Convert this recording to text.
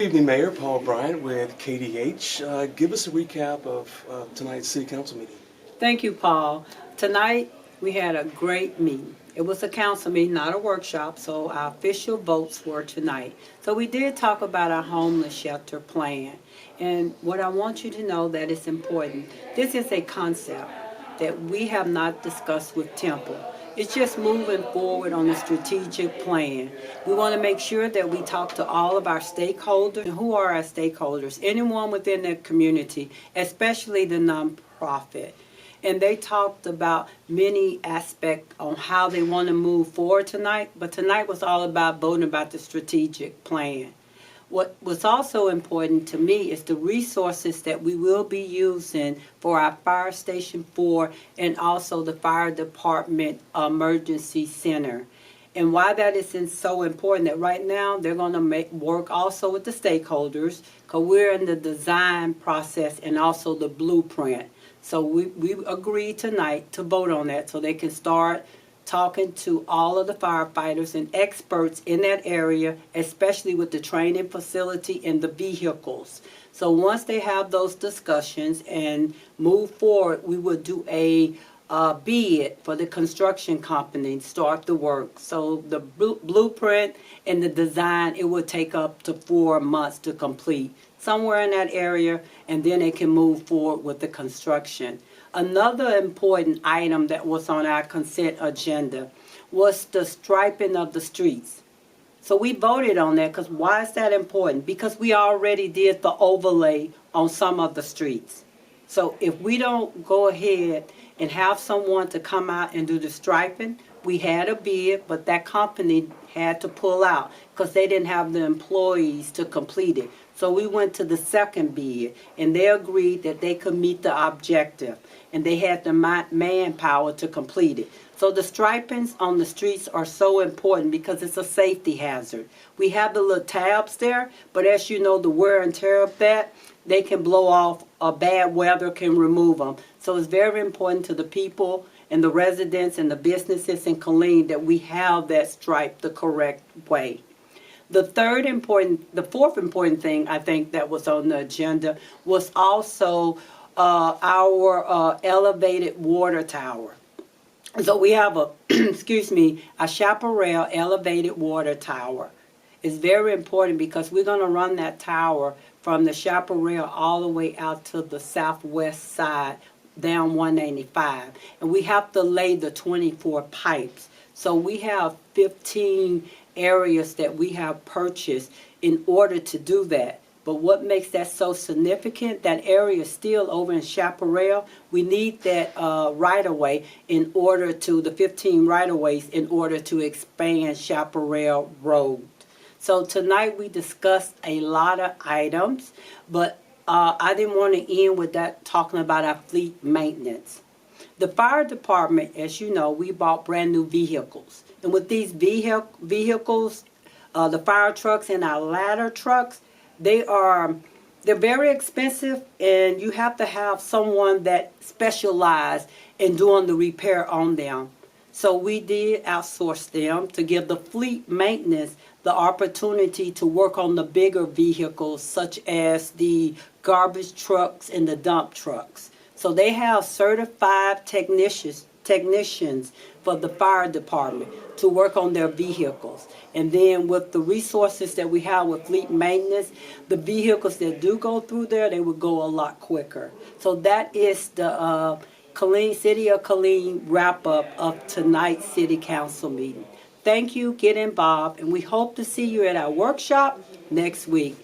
Good evening, Mayor Paul Bryant with KDH. Give us a recap of tonight's City Council meeting. Thank you, Paul. Tonight we had a great meeting. It was a council meeting, not a workshop, so our official votes were tonight. So we did talk about our homeless shelter plan. And what I want you to know that is important. This is a concept that we have not discussed with Temple. It's just moving forward on the strategic plan. We want to make sure that we talk to all of our stakeholders. And who are our stakeholders? Anyone within the community, especially the nonprofit. And they talked about many aspects on how they want to move forward tonight. But tonight was all about voting about the strategic plan. What was also important to me is the resources that we will be using for our Fire Station 4 and also the Fire Department Emergency Center. And why that is so important, that right now they're going to work also with the stakeholders, because we're in the design process and also the blueprint. So we agreed tonight to vote on that so they can start talking to all of the firefighters and experts in that area, especially with the training facility and the vehicles. So once they have those discussions and move forward, we will do a bid for the construction company to start the work. So the blueprint and the design, it will take up to 4 months to complete, somewhere in that area, and then they can move forward with the construction. Another important item that was on our consent agenda was the striping of the streets. So we voted on that because why is that important? Because we already did the overlay on some of the streets. So if we don't go ahead and have someone to come out and do the striping, we had a bid, but that company had to pull out because they didn't have the employees to complete it. So we went to the second bid, and they agreed that they could meet the objective, and they had the manpower to complete it. So the stripings on the streets are so important because it's a safety hazard. We have the little tabs there, but as you know, the wear and tear of that, they can blow off, bad weather can remove them. So it's very important to the people and the residents and the businesses in Killeen that we have that stripe the correct way. The fourth important thing I think that was on the agenda was also our elevated water tower. So we have a, a Chaparral elevated water tower. It's very important because we're going to run that tower from the Chaparral all the way out to the southwest side, down 195. And we have to lay the 24 pipes. So we have 15 areas that we have purchased in order to do that. But what makes that so significant, that area is still over in Chaparral. We need that right-of-way in order to, the 15 right-of-ways in order to expand Chaparral Road. So tonight we discussed a lot of items, but I didn't want to end with that talking about our fleet maintenance. The fire department, as you know, we bought brand new vehicles. And with these vehicles, the fire trucks and our ladder trucks, they're very expensive, and you have to have someone that specializes in doing the repair on them. So we did outsource them to give the fleet maintenance the opportunity to work on the bigger vehicles, such as the garbage trucks and the dump trucks. So they have certified technicians for the fire department to work on their vehicles. And then with the resources that we have with fleet maintenance, the vehicles that do go through there, they will go a lot quicker. So that is the City of Killeen wrap-up of tonight's City Council meeting. Thank you, get involved, and we hope to see you at our workshop next week.